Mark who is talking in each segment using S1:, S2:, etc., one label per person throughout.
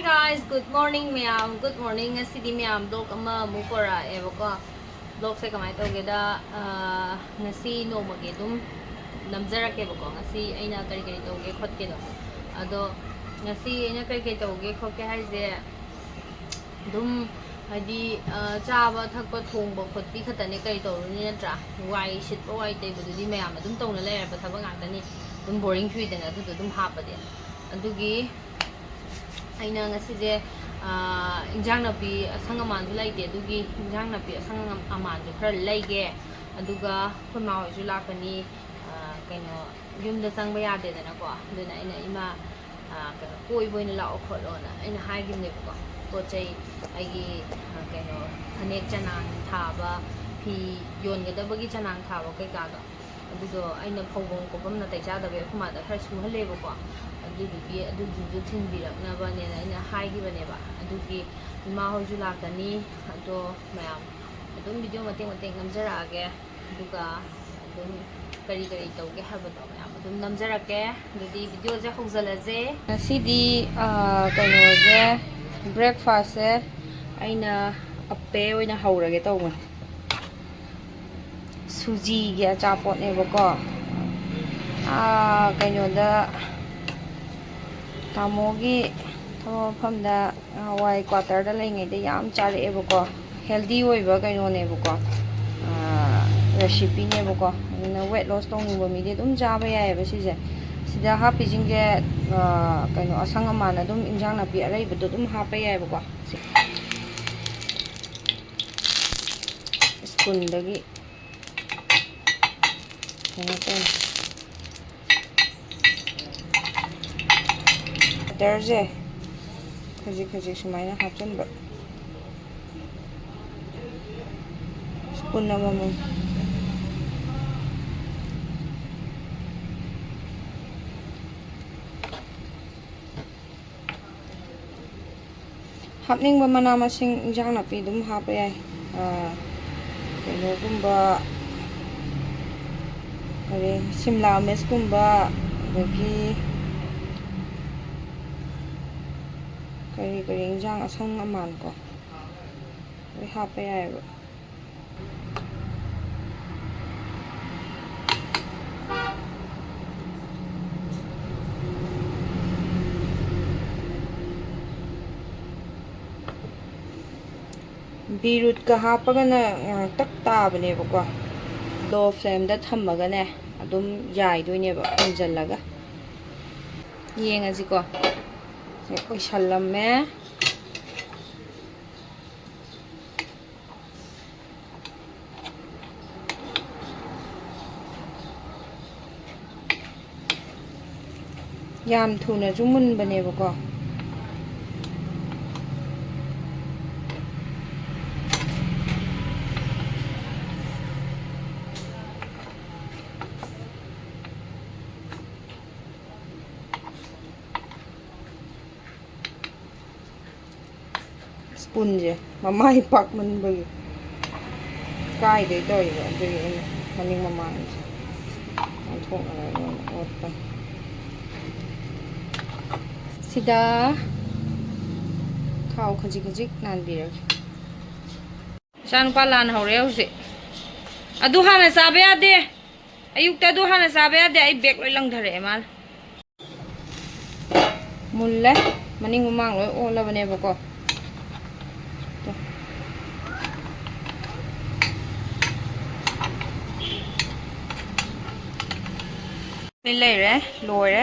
S1: Hi guys, good morning myam. Good morning. Ngasi myam vlog ama mukora evoko. Vlog se kamai tawgeda ngasi nomagi dum namjarake bako. Ngasi aina kari kari tawge khotke do. Ado ngasi aina kari kari tawge khokke haise dum hadi chaba thakpa thongba khotpi khatane kari tawruni natra. Wai sitpa wai tebududi myam adum tawna leraba thaba ngakani dum boring chuidana adu dum hapade. Adugi aina ngasije injang napi asang amanju laite adugi injang napi asang amanju khara laige aduga khoi ma hoisu lakani kaino yumda sangba yade dana ko aduna aina ima kaino koi boina lao kholona aina haigimne ko pochai aigi kaino hanek chanang thaba phi yongedabagi chanang thaba kai ka do adudo aina phawbong kopam na taicha dabe khuma da khara suhalebo ko adugi adugi thinbiraknaba nena aina haigibaneba adugi ima hoju lakani ado mayam adum video mateng mateng namjarage aduga adum kari kari tawge habado mayam adum namjarake adudi video je hojalaje sidi kaino je breakfast se aina appe oina haurage tawgon Suji gi achapot nebako kaino da tamogi famda hawai quarter da lai ngai de yam chare ebako healthy oiba kaino nebako recipe nebako na weight loss tongni bo mi de dum jaba yai ba sije sida hapi jingge kaino asanga mana dum injang na pi arai bu dum hapa yai bako spoon dagi Terje khajik sumaina hapchanba spoon amamam hapningba mana masing injang napi dum hapa yai kainogumba simla mirs kumba dagi kari kari injang asang aman ko hapa yai ba birut ka hapaga na tak tabane bako low flame da thammaga ne adum yai doine ba hanjallaga yengaji ko oisallame yam thuna ju munbane bako spoon je mamai pak man bagi kai de toy ba de maning mamai an thong ala otta sida thau khajik nan bir san palan hore hause adu hana sabe ade ayuk ta du hana sabe ade ai bek loi lang dhare mal mulle maning mamang loi ola bane bako Lere lore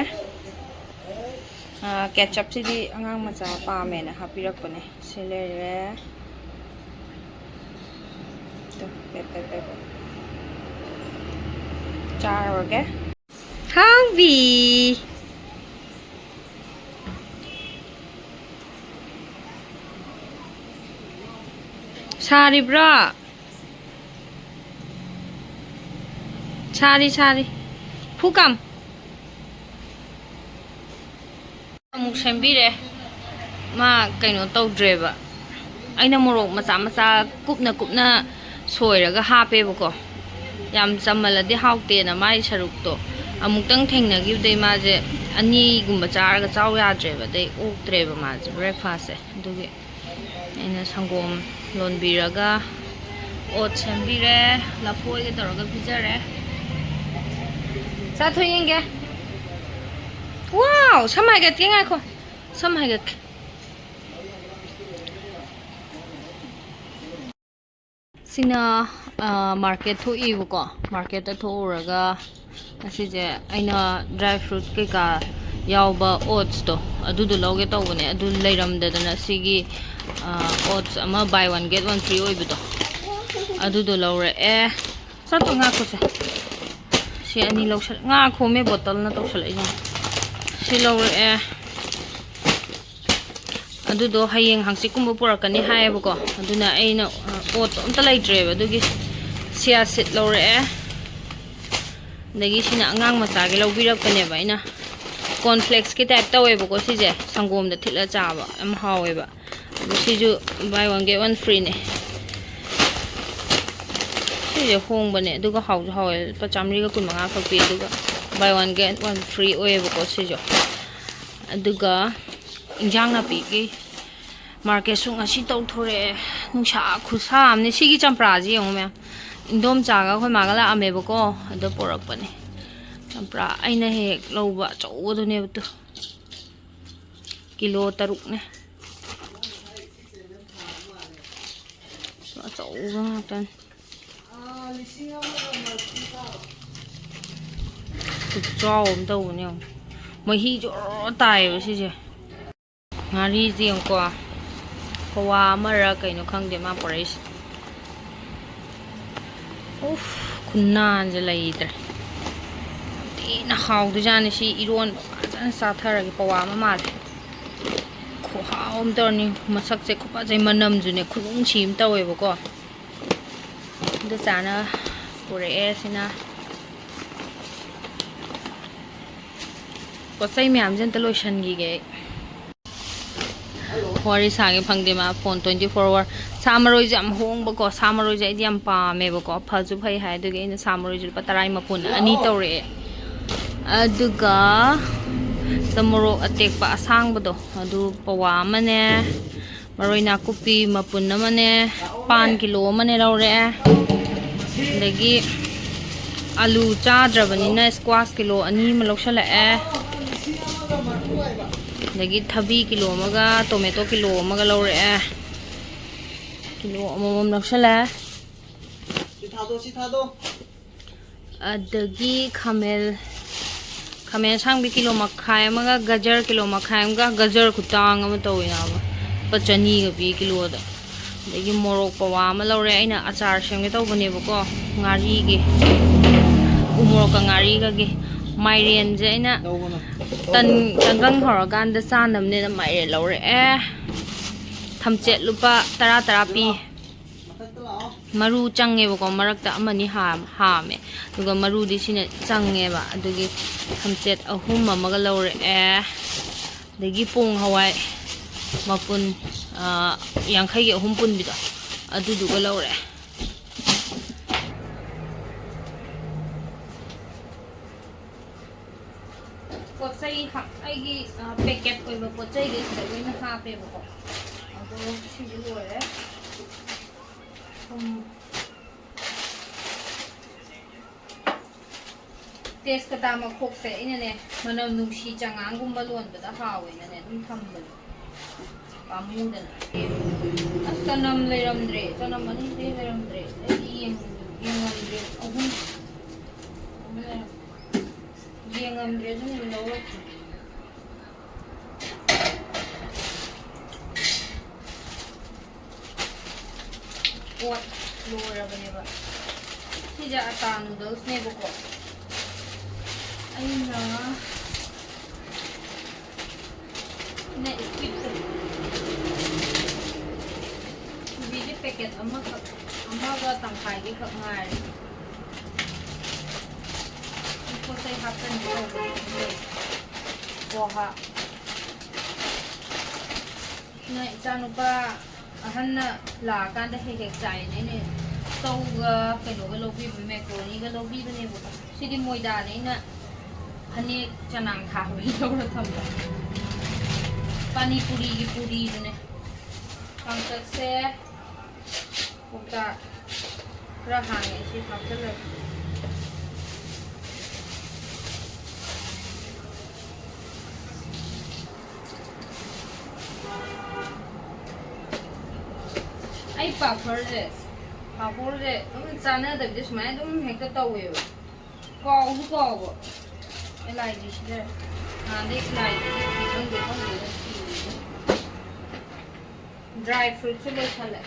S1: ketchup sidi angang macha pame na hapirak pane silere to pe char okay havi sari bra sari phukam amuk sembire ma kaino tawdreba aina morok macha kupna soiraga hape bako yam chamaladi haute na mai saruk to amuk tang thengna gi dei ma je ꯑꯅꯤꯒꯨꯝꯕ ꯆꯥꯔꯒ ꯆꯥꯎ ꯌꯥꯗ꯭ꯔꯦꯕ ꯑꯗꯩ ꯑꯣꯛꯇ꯭ꯔꯦꯕ ꯃꯥꯁꯦ ꯕ꯭ꯔꯦꯛꯐꯥꯁꯁꯦ ꯑꯗꯨꯒꯤ ꯑꯩꯅ ꯁꯪꯒꯣꯝ ꯂꯣꯟꯕꯤꯔꯒ ꯑꯣꯠ ꯁꯦꯝꯕꯤꯔꯦ ꯂꯐꯣꯏꯒ ꯇꯧꯔꯒ ꯄꯤꯖꯔꯦ ꯆꯥꯊꯣꯛ ꯌꯦꯡꯒꯦ 와우 ꯁꯝ ꯍꯥꯏꯒꯠꯀꯦ ꯉꯥꯏꯈꯣ ꯁꯝ ꯍꯥꯏꯒꯠꯀꯦ ꯁꯤꯅ ꯃꯥꯔꯀꯦꯠ ꯊꯣꯛꯏꯕꯀꯣ ꯃꯥꯔꯀꯦꯠꯇ ꯊꯣꯛꯎꯔꯒ ꯑꯁꯤꯁꯦ ꯑꯩꯅ ꯗ꯭ꯔꯥꯏ ꯐ꯭ꯔꯨꯠ ꯀꯩꯀꯥ ꯌꯥꯎꯕ ꯑꯣꯠꯁꯇꯣ ꯑꯗꯨꯗꯣ ꯂꯧꯒꯦ ꯇꯧꯕꯅꯦ ꯑꯗꯨ ꯂꯩꯔꯝꯗꯗꯅ ꯁꯤꯒꯤ ꯑꯣꯠꯁ ꯑꯃ buy one get one free ꯑꯣꯏꯕꯗꯣ ꯑꯗꯨꯗꯣ ꯂꯧꯔꯛꯑꯦ ꯆꯠꯄ ꯉꯥꯛꯄꯁꯦ ꯁꯤ ꯑꯅꯤ ꯂꯧꯁꯜ ꯉꯥꯈꯣꯃꯦ ꯕꯣꯇꯜꯅ ꯇꯧꯁꯜꯂꯛꯏꯁꯦ ꯁꯤ ꯂꯧꯔꯛꯑꯦ ꯑꯗꯨꯗꯣ ꯍꯌꯦꯡ ꯍꯪꯆꯤꯠꯀꯨꯝꯕ ꯄꯨꯔꯛꯀꯅꯤ ꯍꯥꯏꯌꯦꯕꯀꯣ ꯑꯗꯨꯅ ꯑꯩꯅ ꯑꯣꯠꯇꯣ ꯑꯝꯇ ꯂꯩꯇ꯭ꯔꯦꯕ ꯑꯗꯨꯒꯤ ꯁꯤꯌꯥ ꯁꯤꯠ ꯂꯧꯔꯛꯑꯦ ꯑꯗꯒꯤ ꯁꯤꯅ ꯑꯉꯥꯡ ꯃꯆꯥꯒꯤ ꯂꯧꯕꯤꯔꯛꯄꯅꯦꯕ ꯑꯩꯅ ꯀꯣꯔꯟꯐ꯭ꯂꯦꯛꯁꯀꯤ ꯇꯥꯏꯞ ꯇꯧꯋꯦꯕꯀꯣ ꯁꯤꯁꯦ ꯁꯪꯒꯣꯝꯗ ꯊꯤꯠꯂ ꯆꯥꯕ ꯌꯥꯝ ꯍꯥꯎꯋꯦꯕ ꯑꯗꯨ ꯁꯤꯁꯨ ꯕꯥꯏ ꯋꯥꯟ ꯒꯦꯠ ꯋꯥꯟ ꯐ꯭ꯔꯤꯅꯦ ꯁꯤꯁꯦ ꯍꯣꯡꯕꯅꯦ ꯑꯗꯨꯒ ꯍꯥꯎꯁꯨ ꯍꯥꯎꯋꯦ ꯂꯨꯄꯥ 150 ꯈꯛ ꯄꯤ ꯑꯗꯨꯒ buy one get one free ꯑꯣꯏꯌꯦꯕꯀꯣ ꯁꯤꯁꯨ ꯑꯗꯨꯒ ꯏꯟꯖꯥꯡ ꯅꯥꯄꯤꯒꯤ ꯃꯥꯔꯀꯦꯠꯁꯨ ꯉꯁꯤ ꯇꯧꯊꯣꯔꯛꯑꯦ ꯅꯨꯡꯁꯥ ꯈꯨꯠꯁꯥ ꯑꯃꯅꯦ ꯁꯤꯒꯤ ꯆꯝꯄ꯭ꯔꯥꯁꯤ ꯌꯦꯡꯉꯣ ꯃꯌꯥꯝ ꯏꯟꯗꯣꯝꯆꯥꯒ ꯑꯩꯈꯣꯏ ꯃꯥꯒ ꯂꯥꯛꯑꯝꯃꯦꯕꯀꯣ ꯑꯗ ꯄꯣꯔꯛꯄꯅꯦ ꯆꯝꯄ꯭ꯔꯥ ꯑꯩꯅ ꯍꯦꯛ ꯂꯧꯕ ꯑꯆꯧꯕꯗꯨꯅꯦꯕ ꯇꯨ ꯀꯤꯂꯣ 3ꯅꯦ ꯑꯆꯧꯕ ꯉꯥꯛꯇꯅꯦ ꯈꯨꯆꯥꯎ ꯑꯃ ꯇꯧꯕꯅꯦ ꯌꯦꯡꯉꯣ ꯃꯍꯤ ꯖꯣꯔ ꯇꯥꯏꯌꯦꯕ ꯁꯤꯁꯦ ꯉꯥꯔꯤꯁꯦ ꯌꯦꯡꯉꯨꯀꯣ ꯄꯋꯥ ꯑꯃꯔ ꯀꯩꯅꯣ ꯈꯪꯗꯦ ꯃꯥ ꯄꯣꯔꯛꯏꯁꯦ ꯎꯐ ꯈꯨꯟꯅꯥꯟꯁꯦ ꯂꯩꯇ꯭ꯔꯦ ꯊꯤꯅ ꯍꯥꯎꯗꯣꯏꯖꯥꯠꯅꯤ ꯁꯤ ꯏꯔꯣꯟꯕ ꯐꯖꯅ ꯆꯥꯊꯔꯒꯦ ꯄꯋꯥ ꯑꯃ ꯃꯥꯜꯂꯦ ꯈꯨꯍꯥꯎ ꯑꯃ ꯇꯧꯔꯅꯤ ꯃꯁꯛꯁꯦ ꯈꯨꯐꯖꯩ ꯃꯅꯝꯁꯨꯅꯦ ꯈꯨꯅꯨꯡꯁꯤ ꯑꯃ ꯇꯧꯋꯦꯕꯀꯣ ꯑꯗꯨ ꯆꯥꯅ ꯄꯨꯔꯛꯑꯦ ꯁꯤꯅ ꯄꯣꯠ ꯆꯩ ꯃꯌꯥꯝꯁꯦ ꯑꯝꯇ ꯂꯣꯏꯁꯤꯟꯈꯤꯒꯦ ꯑꯩ ꯋꯥꯔꯤ ꯁꯥꯒꯦ ꯐꯪꯗꯦ ꯃꯥ ꯐꯣꯟ 24 ꯑꯋꯥꯔ ꯁꯥ ꯃꯔꯣꯏꯁꯦ ꯌꯥꯝ ꯍꯣꯡꯕꯀꯣ ꯁꯥ ꯃꯔꯣꯏꯁꯦ ꯑꯩꯗꯤ ꯌꯥꯝ ꯄꯥꯝꯃꯦꯕꯀꯣ ꯐꯁꯨ ꯐꯩ ꯍꯥꯏ ꯑꯗꯨꯒꯤ ꯑꯩꯅ ꯁꯥ ꯃꯔꯣꯏꯁꯦ ꯂꯨꯄꯥ 10 ꯃꯄꯨꯟ 2 ꯇꯧꯔꯛꯑꯦ ꯑꯗꯨꯒ ꯃꯣꯔꯣꯛ ꯑꯇꯦꯛꯄ ꯑꯁꯥꯡꯕꯗꯣ ꯑꯗꯨ ꯄꯋꯥ ꯑꯃꯅꯦ ꯃꯔꯣꯏ ꯅꯥꯀꯨꯞꯄꯤ ꯃꯄꯨꯟ ꯑꯃꯅꯦ ꯄꯥꯟ ꯀꯤꯂꯣ ꯑꯃꯅꯦ ꯂꯧꯔꯛꯑꯦ ꯑꯗꯒꯤ ꯑꯂꯨ ꯆꯥꯗ꯭ꯔꯕꯅꯤꯅ ꯁ꯭ꯀ꯭ꯋꯥꯁ ꯀꯤꯂꯣ 2 ꯑꯃ ꯂꯧꯁꯜꯂꯛꯑꯦ ꯑꯗꯒꯤ ꯊꯕꯤ ꯀꯤꯂꯣ ꯑꯃꯒ ꯇꯣꯃꯦꯇꯣ ꯀꯤꯂꯣ ꯑꯃꯒ ꯂꯧꯔꯛꯑꯦ ꯀꯤꯂꯣ ꯑꯃꯃꯝ ꯂꯧꯁꯜꯂꯛꯑꯦ ꯑꯗꯒꯤ ꯈꯥꯃꯦꯟ ꯑꯁꯥꯡꯕꯤ ꯀꯤꯂꯣ ꯃꯈꯥꯏ ꯑꯃꯒ ꯒꯖꯔ ꯀꯤꯂꯣ ꯃꯈꯥꯏ ꯑꯃꯒ ꯒꯖꯔ ꯈꯨꯇꯥꯡ ꯑꯃ ꯇꯧꯋꯦ ꯌꯥꯕ ꯂꯨꯄꯥ 200ꯒ ꯄꯤ ꯀꯤꯂꯣꯗ ꯑꯗꯒꯤ ꯃꯣꯔꯣꯛ ꯄꯋꯥ ꯑꯃ ꯂꯧꯔꯦ ꯑꯩꯅ ꯑꯆꯥꯔ ꯁꯦꯝꯒꯦ ꯇꯧꯕꯅꯦꯕꯀꯣ ꯉꯥꯔꯤꯒꯤ ꯎꯃꯣꯔꯣꯛꯀ ꯉꯥꯔꯤꯒꯒꯤ ꯃꯥꯏꯔꯦꯟꯁꯦ ꯑꯩꯅ ꯇꯟꯒꯪ ꯍꯧꯔꯀꯥꯟꯗ ꯆꯥꯅꯕꯅꯦꯅ ꯃꯥꯏꯔꯦꯟ ꯂꯧꯔꯛꯑꯦ ꯊꯝꯆꯦꯠ ꯂꯨꯄꯥ 10 ꯄꯤ ꯃꯔꯨ ꯆꯪꯉꯦꯕꯀꯣ ꯃꯔꯛꯇ ꯑꯃꯅꯤ ꯍꯥꯝꯃꯦ ꯑꯗꯨꯒ ꯃꯔꯨꯗꯤ ꯁꯤꯅ ꯆꯪꯉꯦꯕ ꯑꯗꯨꯒꯤ ꯊꯝꯆꯦꯠ 3 ꯑꯃꯒ ꯂꯧꯔꯛꯑꯦ ꯑꯗꯒꯤ ꯄꯣꯡ ꯍꯋꯥꯏ ꯃꯄꯨꯟ 50ꯒꯤ 3 ꯄꯨꯟꯕꯤꯗꯣ ꯑꯗꯨꯗꯨꯒ ꯂꯧꯔꯛꯑꯦ ꯄꯣꯠ ꯆꯩ ꯑꯩꯒꯤ ꯄꯦꯀꯦꯠ ꯑꯣꯏꯕ ꯄꯣꯠ ꯆꯩꯒꯤ ꯁꯤꯗ ꯂꯣꯏꯅ ꯍꯥꯞꯄꯦꯕꯀꯣ ꯑꯗꯣ ꯁꯤꯁꯨ ꯂꯣꯏꯔꯦ ꯇꯦꯖꯄꯇꯥ ꯃꯈꯣꯛꯁꯦ ꯑꯩꯅꯅꯦ ꯃꯅꯝ ꯅꯨꯡꯁꯤ ꯆꯉꯥꯡꯒꯨꯝꯕ ꯂꯣꯟꯕꯗ ꯍꯥꯎꯋꯦꯅꯅꯦ ꯑꯗꯨꯝ ꯊꯝꯕꯅꯦ ꯄꯥꯝꯃꯨꯗꯅ ꯑꯁ ꯆꯅꯝ ꯂꯩꯔꯝꯗ꯭ꯔꯦ ꯆꯅꯝ 2 ꯂꯩꯔꯝꯗ꯭ꯔꯦ ꯑꯩꯗꯤ ꯌꯦꯡꯉꯝꯗ꯭ꯔꯦ 3 ꯌꯦꯡꯉꯝꯗ꯭ꯔꯦ ꯑꯗꯨꯝ ꯂꯧꯔꯛꯇ꯭ꯔꯦ ꯄꯣꯠ ꯂꯣꯏꯔꯕꯅꯦꯕ ꯁꯤꯁꯦ ꯑꯇꯥ ꯅꯨꯗꯜꯁꯅꯦꯕꯀꯣ ꯑꯩꯅ ꯏꯁꯀ꯭ꯋꯤꯠꯇꯣ ꯁꯤꯒꯤ ꯄꯦꯀꯦꯠ ꯑꯃꯒ ꯇꯪꯈꯥꯏꯒꯤ ꯈꯛ ꯉꯥꯏꯔꯦ ꯄꯣꯠ ꯆꯩ ꯍꯥꯞꯆꯟꯒꯦ ꯇꯧꯕꯅꯦ ꯄꯣꯍꯥ ꯁꯤꯅ ꯏꯆꯥꯅꯨꯄꯥ ꯑꯍꯟꯅ ꯂꯥꯛꯑꯀꯥꯟꯗ ꯍꯦꯛ ꯆꯥꯏꯅ ꯑꯩꯅ ꯆꯧꯒ ꯀꯩꯅꯣꯒ ꯂꯧꯕꯤꯕ ꯃꯦꯀ꯭ꯔꯣꯅꯤꯒ ꯂꯧꯕꯤꯕꯅꯦꯕꯀꯣ ꯁꯤꯗꯤ ꯃꯣꯏꯗꯥꯅꯦ ꯑꯩꯅ Hani chanang thao hi lo ra tham ba Manipuri ki puri ne kangtak se ukta ra hang si thap chale ai haokhre chana da this mai dum hekta tawe ko hu ko go elai ji se na de lai ji thong de dry fruit chale chale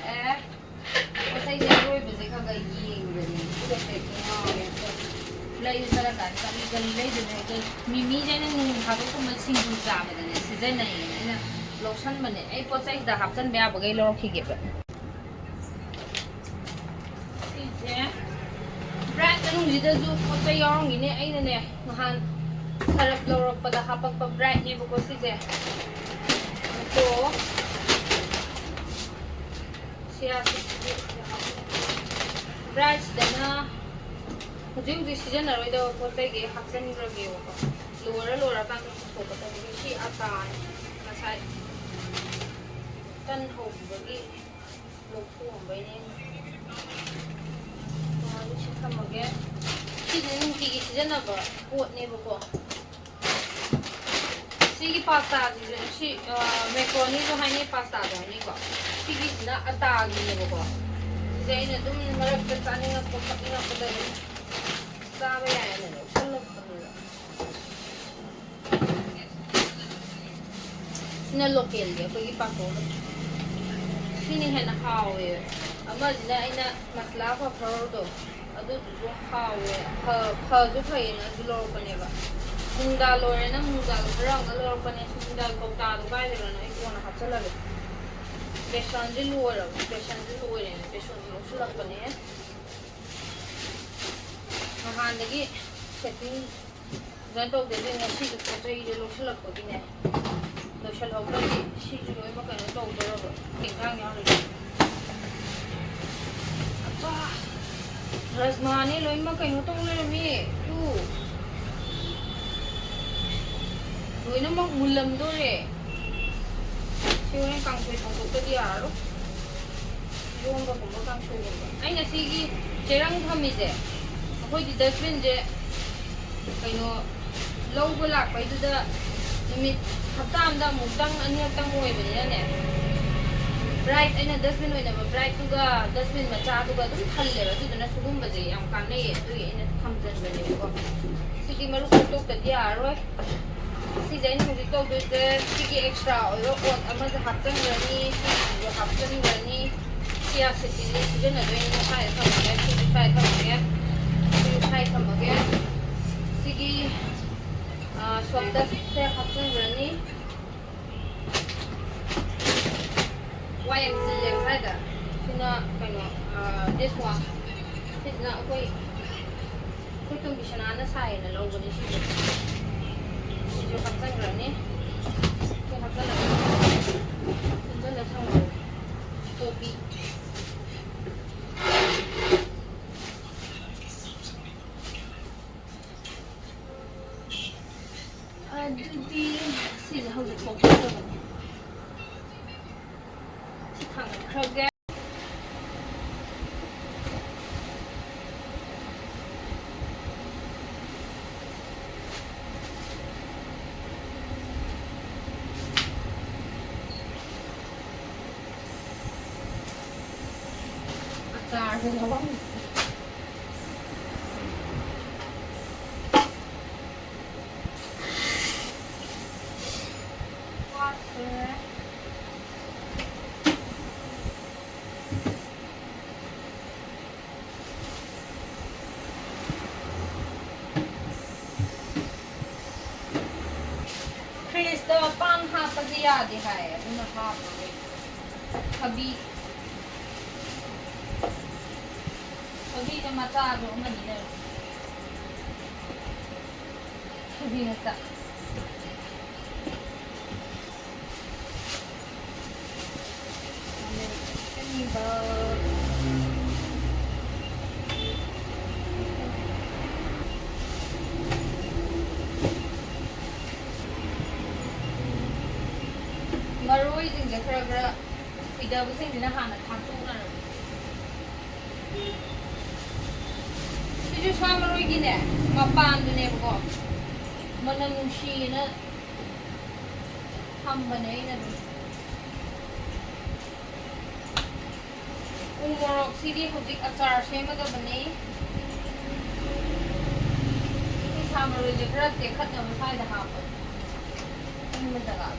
S1: sai je roi be ka ga yi ngi ni ko te ko lai sara ka ta mi gal lai de ne mi mi je ne ha ko ma sing du ja me ne si je nai na lotion mane ai po sai da hap chan ba ba gai lo khi ge ba Brand anong dito zo po sa yung ini ay na ne mahan sarap lorok pada kapag pa brand niya po si je ito siya brand na hujung di siya na rin daw po sa ge haksan ni review ko lora pa ko po ta si ata masay tan ho bagi lopo bay ne Kamage. Season kiki season aba pot ne bako. Sigi pasta si macaroni jo hai ne pasta jo ne ko. Sigi na ata gi ne bako. Sigi ne dum marak ta chane na ko pakina ko da. Sa ba ya ne lo solo ko ne. Sina local ge ko gi pa ko. Sini hai na khao ye. Ama jina ina masala ko pharo do. Adu jo hawe pha jo phai na du lo pane ba mungda lo re na mungda lo rang lo pane mungda ko ta do bai de na I ko na ha chala le besan ji lo re besan lo sula pane mahan lagi setting dan to de ne si ko chai de lo sula ko di ne lo shala ho ka si ji lo ma ka no to do ro king kang ya le Rasmani loy ma kayo tong lami tu loy na mag mulam do re siyo na kang soy tong to di aro yung ba kung kang soy ba ay na sige cherang thami je akoy di dustbin je kayo low bulak pa ito da limit hapta amda mutang ani haptang moy ba niya ne bright aina dustbin oina ba bright tuga dustbin macha tuga dum thalle ba tuduna sugum baje yam kanne tu ina thamjan bane ko sigi maru to ta dia roi si jain mu to be de sigi extra oil on ama ja haptan rani si jo haptan rani sia sigi ni sijana do ina sai ta ma si sai ta ma ge sigi swabda se haptan rani YMC yang ada, sina kano this one, sina ako'y itong bisa na saya na logo ni siya, siya kapag rani, siya kapag lang topi. Di sila hawak ko po. haokhre acar thì nó bóng pan hapa ziyadi hai una hapa khabi na macha do mani ne khabi na ta ꯃꯔꯣꯏꯁꯤꯡꯁꯦ ꯈꯔ ꯈꯔ ꯈꯨꯏꯗꯕꯁꯤꯡꯁꯤꯅ ꯍꯥꯟꯅ ꯊꯥꯛꯇꯣꯛꯅꯔꯒ ꯁꯤꯁꯨ ꯁꯥ ꯃꯔꯣꯏꯒꯤꯅꯦ ꯃꯄꯥꯟꯗꯨꯅꯦꯕꯀꯣ ꯃꯅꯝ ꯅꯨꯡꯁꯤꯅ ꯊꯝꯕꯅꯦ ꯑꯩꯅ ꯑꯗꯨꯝ ꯎ ꯃꯣꯔꯣꯛꯁꯤꯗꯤ ꯍꯧꯖꯤꯛ ꯑꯆꯥꯔ ꯁꯦꯝꯒꯗꯕꯅꯤ ꯁꯥ ꯃꯔꯣꯏꯁꯦ ꯈꯔ ꯇꯦꯛꯈꯠꯅꯕ ꯁ꯭ꯋꯥꯏꯗ ꯍꯥꯞꯄ ꯏꯪꯕ ꯖꯒꯥ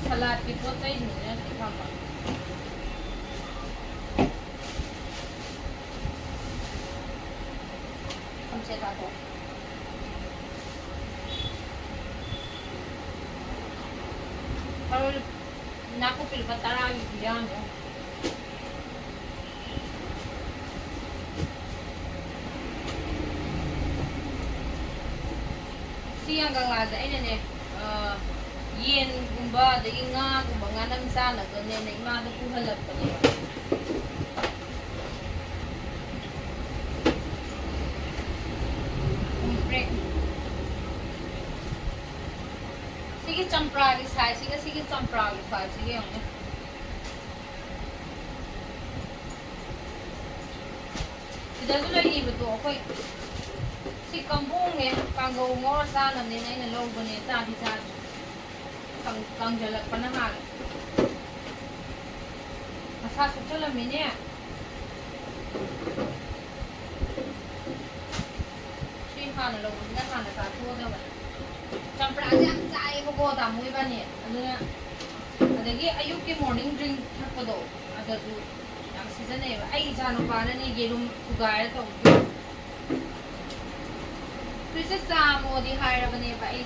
S1: सलाद की पोत चाहिए मुझे दिखाऊंगा हमसे काटो और नाको पिल बतारा बियान है siang kang la dai ne yen gumba adagi nga gumba nga nam sa na ko ne ima da puhalap pa ne sige champra ki size sige champra ki size sige ne ida su lai ni to koi si kampung ne kanggo mo sa na ne na lo ko ne ta di sa kang jalak pa na hal masa sukchala mine si hana lo na hana sa thu da ba champra jam sai ko ko ta mui ba ne aduna adagi ayuk ki morning drink thakpado adasu yam season ne ba ai janu pa na ne gerum ugai ra to Princess Samo di hire ba ne ba ai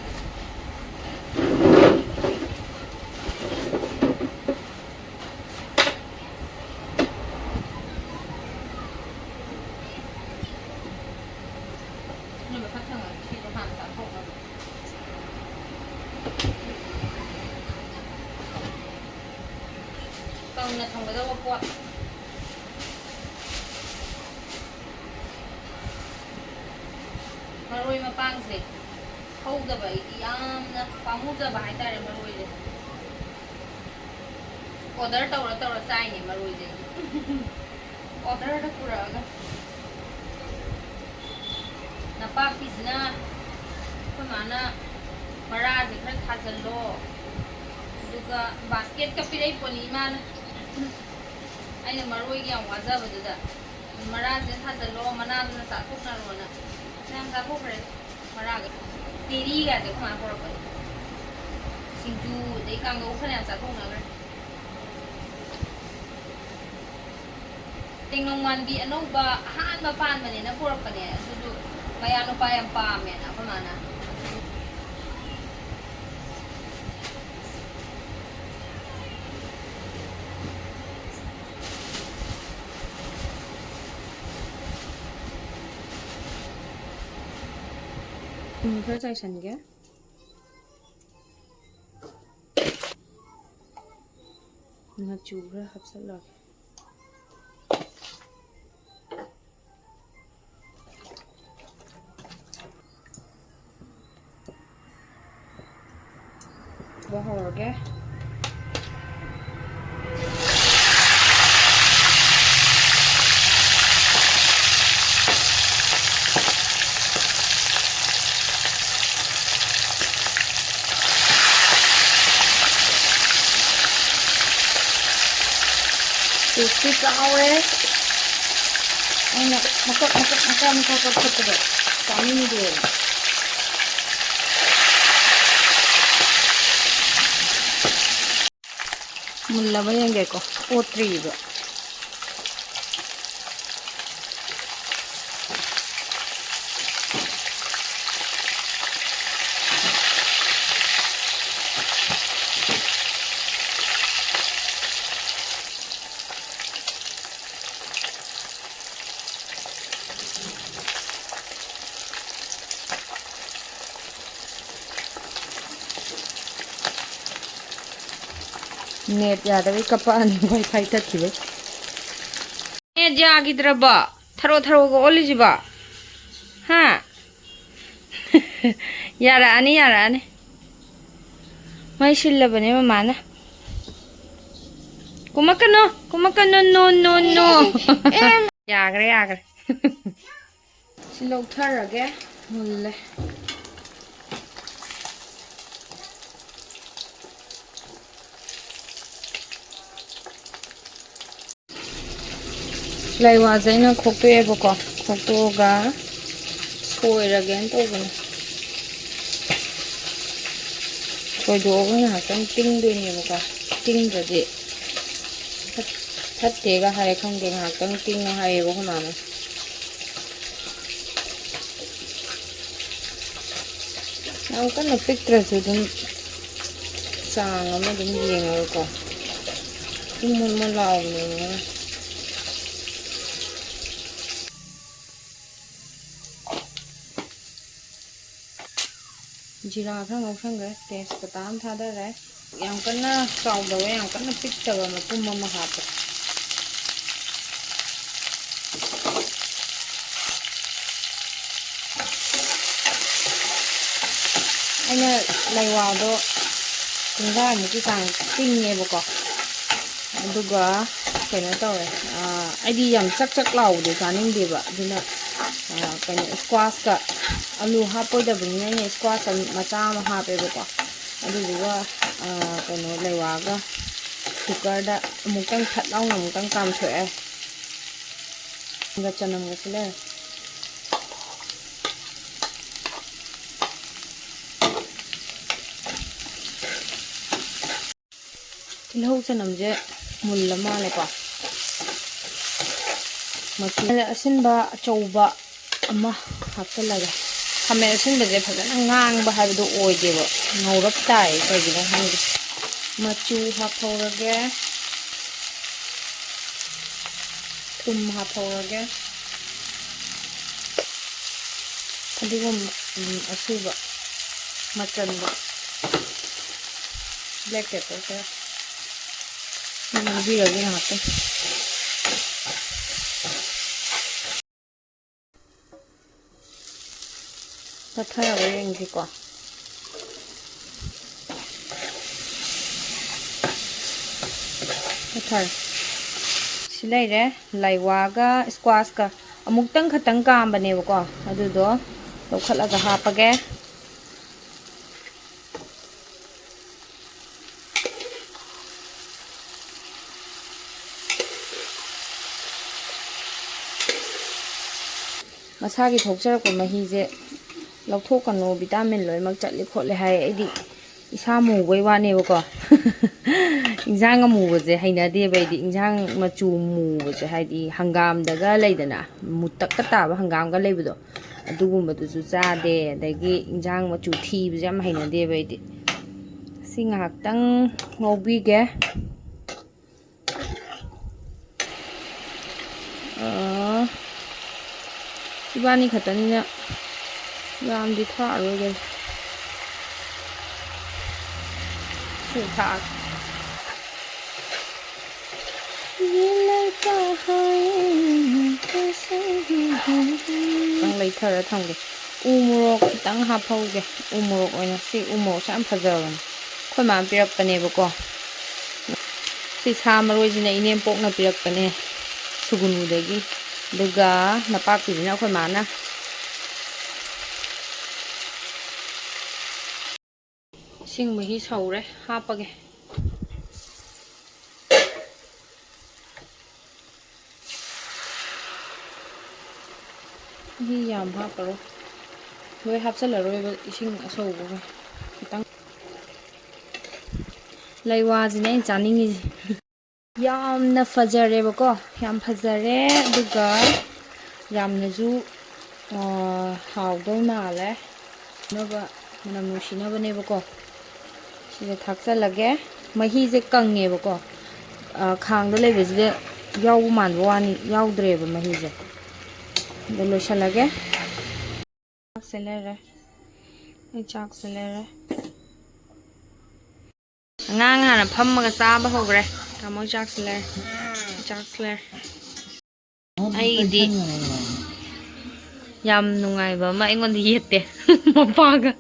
S1: na thonggadaba pot maroi mapangse howdaba yamna pamujaba haitare maroi le order tawra chai ne maroi je order da puraga napapisna kumana maraje khara thajallo duga basket ka pirai polima na aina maroi gi am wajaba duda maraje thajallo manana na sathokna rona nam sathokre maraga teri ga je kuma porpa singju dei kang go khana sathokna gre tingnong man bi anoba han ba pan mane na porpa ne suju kaya no pa yam pa me na kumana
S2: khởi chạy sẵn ghé ngà chú ra hấp dẫn lợt và hổ ghé cái chao đấy anh nhặt một cốc được cháo như đường mình là bây giờ cái có ô trì rồi net यादवी कपानी WiFi तकिबे net यागिद्रबा थरो थरो गो ओलिजिबा हा ꯌꯥꯔꯛꯑꯅꯤ ꯌꯥꯔꯛꯑꯅꯤ ꯃꯩ ꯁꯤꯜꯂꯕꯅꯦ ꯃꯃꯥꯅ ꯀꯨꯝꯃꯛꯀꯅꯣ ꯀꯨꯝꯃꯛꯀꯅꯣ ꯅꯣ ꯅꯣ ꯅꯣ ꯌꯥꯈ꯭ꯔꯦ ꯌꯥꯈ꯭ꯔꯦ ꯁꯤ ꯂꯧꯊꯔꯒꯦ ꯃꯨꯜꯂꯦ ꯂꯩꯋꯥꯁꯦ ꯑꯩꯅ ꯈꯣꯛꯇꯣꯛꯑꯦꯕꯀꯣ ꯈꯣꯛꯇꯣꯛꯑꯒ ꯁꯣꯏꯔꯒꯦꯅ ꯇꯧꯕꯅꯦ ꯁꯣꯏꯗꯣꯛꯑꯒ ꯉꯥꯏꯍꯥꯛꯇꯪ ꯇꯤꯡꯗꯣꯏꯅꯦꯕꯀꯣ ꯇꯤꯡꯗ꯭ꯔꯗꯤ ꯐꯠꯇꯦꯒ ꯍꯥꯏ ꯈꯪꯗꯦ ꯉꯥꯏꯍꯥꯛꯇꯪ ꯇꯤꯡꯉꯣ ꯍꯥꯏꯌꯦꯕ ꯑꯩꯈꯣꯏ ꯃꯥꯅ ꯌꯥꯝ ꯀꯟꯅ ꯄꯤꯛꯇ꯭ꯔꯁꯨ ꯑꯗꯨꯝ ꯆꯥꯡ ꯑꯃ ꯑꯗꯨꯝ ꯌꯦꯡꯉꯒꯀꯣ ꯃꯨꯟ ꯂꯥꯎꯕꯅꯦꯕ ꯖꯤꯔꯥ ꯈꯔ ꯉꯧꯁꯟꯈ꯭ꯔꯦ ꯇꯦꯖꯄꯇꯥ ꯑꯃ ꯊꯥꯗꯔꯦ ꯌꯥꯝ ꯀꯟꯅ ꯆꯥꯎꯗꯕ ꯌꯥꯝ ꯀꯟꯅ ꯄꯤꯛꯇꯕ ꯃꯄꯨꯝ ꯑꯃ ꯍꯥꯞꯄꯦ ꯑꯩꯅ ꯂꯩꯋꯥꯗꯣ ꯄꯨꯡꯈꯥꯏꯃꯨꯛꯀꯤ ꯆꯥꯡ ꯇꯤꯡꯉꯦꯕꯀꯣ ꯑꯗꯨꯒ ꯀꯩꯅꯣ ꯇꯧꯔꯦ ꯑꯩꯗꯤ ꯌꯥꯝ ꯆꯛ ꯆꯛ ꯂꯥꯎꯕꯗꯣ ꯆꯥꯅꯤꯡꯗꯦꯕ ꯑꯗꯨꯅ ꯀꯩꯅꯣ ꯏꯁꯀ꯭ꯋꯥꯁꯀ ꯑꯂꯨ ꯍꯥꯞꯄꯣꯏꯗꯕꯅꯤꯅ ꯑꯩꯅ ꯏꯁꯀ꯭ꯋꯥꯁ ꯃꯆꯥ ꯑꯃ ꯍꯥꯞꯄꯦꯕꯀꯣ ꯑꯗꯨꯗꯨꯒ ꯀꯩꯅꯣ ꯂꯩꯋꯥꯒ ꯀꯨꯀꯔꯗ ꯑꯃꯨꯛꯇꯪ ꯊꯠ ꯂꯥꯎꯅ ꯑꯃꯨꯛꯇꯪ ꯀꯥꯝꯊꯣꯛꯑꯦ ꯑꯗꯨꯒ ꯆꯅꯝꯒꯁꯨ ꯂꯩꯔꯦ ꯇꯤꯜꯍꯧ ꯆꯅꯝꯁꯦ ꯃꯨꯜꯂ ꯃꯥꯜꯂꯦꯀꯣ ꯃꯆꯨ ꯑꯁꯤꯟꯕ ꯑꯆꯧꯕ ꯑꯃ ꯍꯥꯞꯆꯤꯜꯂꯒꯦ ꯈꯥꯃꯦꯟ ꯑꯁꯤꯟꯕꯁꯦ ꯐꯖꯅ ꯉꯥꯡꯕ ꯍꯥꯏꯕꯗꯣ ꯑꯣꯏꯗꯦꯕ ꯉꯧꯔꯞ ꯇꯥꯏ ꯀꯩꯒꯤꯅꯣ ꯈꯪꯗꯦ ꯃꯆꯨ ꯍꯥꯞꯍꯧꯔꯒꯦ ꯊꯨꯝ ꯍꯥꯞꯍꯧꯔꯒꯦ ꯑꯗꯨꯒ ꯑꯁꯨꯕ ꯃꯆꯟꯕ ꯕ꯭ꯂꯦꯛ ꯄꯦꯄꯔ ꯈꯔ ꯉꯧꯕꯤꯔꯒꯦ ꯉꯥꯏꯍꯥꯛꯇꯪ ꯄꯠꯊꯔꯒ ꯌꯦꯡꯁꯤꯀꯣ ꯄꯠꯊꯔꯦ ꯁꯤ ꯂꯩꯔꯦ ꯂꯩꯋꯥꯒ ꯏꯁꯀ꯭ꯋꯥꯁꯀ ꯑꯃꯨꯛꯇꯪ ꯈꯛꯇꯪ ꯀꯥꯝꯕꯅꯦꯕꯀꯣ ꯑꯗꯨꯗꯣ ꯂꯧꯈꯠꯂꯒ ꯍꯥꯞꯄꯒꯦ ꯃꯁꯥꯒꯤ ꯊꯣꯛꯆꯔꯛꯄ ꯃꯍꯤꯁꯦ ꯂꯧꯊꯣꯛꯀꯅꯨ ꯚꯤꯇꯥꯃꯤꯟ ꯂꯣꯏꯅꯃꯛ ꯆꯠꯂꯤ ꯈꯣꯠꯂꯤ ꯍꯥꯏ ꯑꯩꯗꯤ ꯏꯁꯥ ꯃꯨꯕꯩ ꯋꯥꯅꯦꯕꯀꯣ ꯏꯟꯖꯥꯡ ꯑꯃꯨꯕꯁꯦ ꯍꯩꯅꯗꯦꯕ ꯑꯩꯗꯤ ꯏꯟꯖꯥꯡ ꯃꯆꯨ ꯃꯨꯕꯁꯦ ꯍꯥꯏꯗꯤ ꯍꯪꯒꯥꯝꯗꯒ ꯂꯩꯗꯅ ꯃꯨꯇꯛꯀ ꯇꯥꯕ ꯍꯪꯒꯥꯝꯒ ꯂꯩꯕꯗꯣ ꯑꯗꯨꯒꯨꯝꯕꯗꯨꯁꯨ ꯆꯥꯗꯦ ꯑꯗꯒꯤ ꯏꯟꯖꯥꯡ ꯃꯆꯨ ꯊꯤꯕꯁꯦ ꯌꯥꯝ ꯍꯩꯅꯗꯦꯕ ꯑꯩꯗꯤ ꯁꯤ ꯉꯥꯏꯍꯥꯛꯇꯪ ꯉꯧꯕꯤꯒꯦ ꯏꯕꯥꯅꯤ ꯈꯛꯇꯅꯤꯅ ꯌꯥꯝꯗꯤ ꯊꯥꯛꯑꯔꯣꯏꯒꯦ ꯁꯤ ꯊꯥꯛꯑꯒꯦ ꯈꯤꯇꯪ ꯂꯩꯊꯔ ꯊꯝꯒꯦ ꯎ ꯃꯣꯔꯣꯛ ꯈꯤꯇꯪ ꯍꯥꯞꯍꯧꯒꯦ ꯎ ꯃꯣꯔꯣꯛ ꯑꯣꯏꯅ ꯁꯤ ꯎ ꯃꯣꯔꯣꯛꯁꯦ ꯌꯥꯝ ꯐꯖꯕꯅꯦ ꯑꯩꯈꯣꯏ ꯃꯥꯅ ꯄꯤꯔꯛꯄꯅꯦꯕꯀꯣ ꯁꯤ ꯁꯥ ꯃꯔꯣꯏꯁꯤꯅ ꯏꯅꯦꯝꯄꯣꯛꯅ ꯄꯤꯔꯛꯄꯅꯦ ꯁꯨꯒꯨꯅꯨꯗꯒꯤ ꯑꯗꯨꯒ ꯅꯄꯥꯛꯄꯤꯁꯤꯅ ꯑꯩꯈꯣꯏ ꯃꯥꯅ ꯏꯁꯤꯡ ꯃꯍꯤ ꯁꯧꯔꯦ ꯍꯥꯞꯄꯒꯦ ꯃꯍꯤ ꯌꯥꯝ ꯍꯥꯞꯄꯔꯣꯏ ꯂꯣꯏ ꯍꯥꯞꯆꯜꯂꯔꯣꯏꯕ ꯏꯁꯤꯡ ꯑꯁꯧꯕꯒ ꯈꯤꯇꯪ ꯂꯩꯋꯥꯁꯤꯅꯦ ꯑꯩꯅ ꯆꯥꯅꯤꯡꯉꯤꯁꯦ ꯌꯥꯝꯅ ꯐꯖꯔꯦꯕꯀꯣ ꯌꯥꯝ ꯐꯖꯔꯦ ꯑꯗꯨꯒ ꯌꯥꯝꯅꯁꯨ ꯍꯥꯎꯗꯧ ꯃꯥꯜꯂꯦ ꯃꯅꯝ ꯅꯨꯡꯁꯤꯅꯕꯅꯦꯕꯀꯣ ꯁꯤꯗ ꯊꯥꯛꯆꯜꯂꯒꯦ ꯃꯍꯤꯁꯦ ꯀꯪꯉꯦꯕꯀꯣ ꯈꯥꯡꯗ ꯂꯩꯕꯁꯤꯗ ꯌꯥꯎꯕ ꯃꯥꯟꯕ ꯋꯥꯅꯤ ꯌꯥꯎꯗ꯭ꯔꯦꯕ ꯃꯍꯤꯁꯦ ꯑꯗ ꯂꯣꯏꯁꯤꯜꯂꯒꯦ ꯆꯥꯛꯁꯦ ꯂꯩꯔꯦ ꯑꯩ ꯆꯥꯛꯁꯦ ꯂꯩꯔꯦ ꯑꯉꯥꯡ ꯍꯥꯟꯅ ꯐꯝꯃꯒ ꯆꯥꯕ ꯍꯧꯈ꯭ꯔꯦ ꯇꯥꯃꯣ ꯆꯥꯛꯁꯦ ꯂꯩꯔꯦ ꯆꯥꯛꯁꯦ ꯂꯩꯔꯦ ꯑꯩꯒꯤꯗꯤ ꯌꯥꯝ ꯅꯨꯡꯉꯥꯏꯕ ꯑꯃ ꯑꯩꯉꯣꯟꯗ ꯌꯦꯠꯇꯦ ꯃꯄꯥꯒ